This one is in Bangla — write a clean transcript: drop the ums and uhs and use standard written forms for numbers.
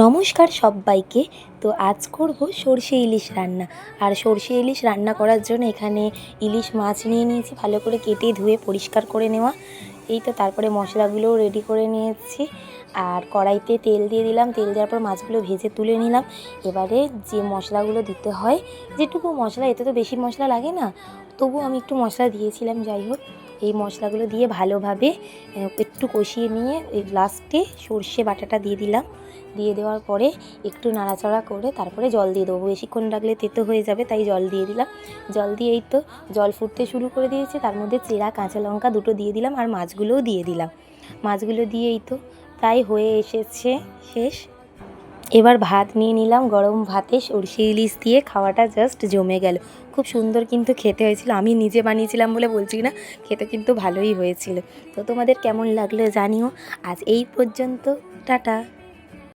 নমস্কার সব্বাইকে। তো আজ করব সরষে ইলিশ রান্না। আর সরষে ইলিশ রান্না করার জন্য এখানে ইলিশ মাছ নিয়ে নিয়েছি, ভালো করে কেটে ধুয়ে পরিষ্কার করে নেওয়া। এই তো তারপরে মশলাগুলোও রেডি করে নিয়েছি। আর কড়াইতে তেল দিয়ে দিলাম, তেল দেওয়ার পর মাছগুলো ভেজে তুলে নিলাম। এবারে যে মশলাগুলো দিতে হয়, যেটুকু মশলা, এতে তো বেশি মশলা লাগে না, তবু আমি একটু মশলা দিয়েছিলাম। যাই হোক, এই মশলাগুলো দিয়ে ভালোভাবে একটু কষিয়ে নিয়ে এই লাস্টে সর্ষে বাটাটা দিয়ে দিলাম। দিয়ে দেওয়ার পরে একটু নাড়াচাড়া করে তারপরে জল দিয়ে দেবো। বেশিক্ষণ রাখলে তেতো হয়ে যাবে, তাই জল দিয়ে দিলাম। জল দিয়ে এই তো জল ফুটতে শুরু করে দিয়েছে। তার মধ্যে চেরা কাঁচা লঙ্কা দুটো দিয়ে দিলাম আর মাছগুলোও দিয়ে দিলাম। মাছগুলো দিয়ে এই তো প্রায় হয়ে এসেছে শেষ। এবার ভাত নিয়ে নিলাম, গরম ভাতে সরষে ইলিশ দিয়ে খাওয়াটা জাস্ট জমে গেল। খুব সুন্দর কিন্তু খেতে হয়েছিল। আমি নিজে বানিয়েছিলাম বলে বলছি না, খেতে কিন্তু ভালোই হয়েছিল। তো তোমাদের কেমন লাগলো জানিও। আজ এই পর্যন্ত, টাটা।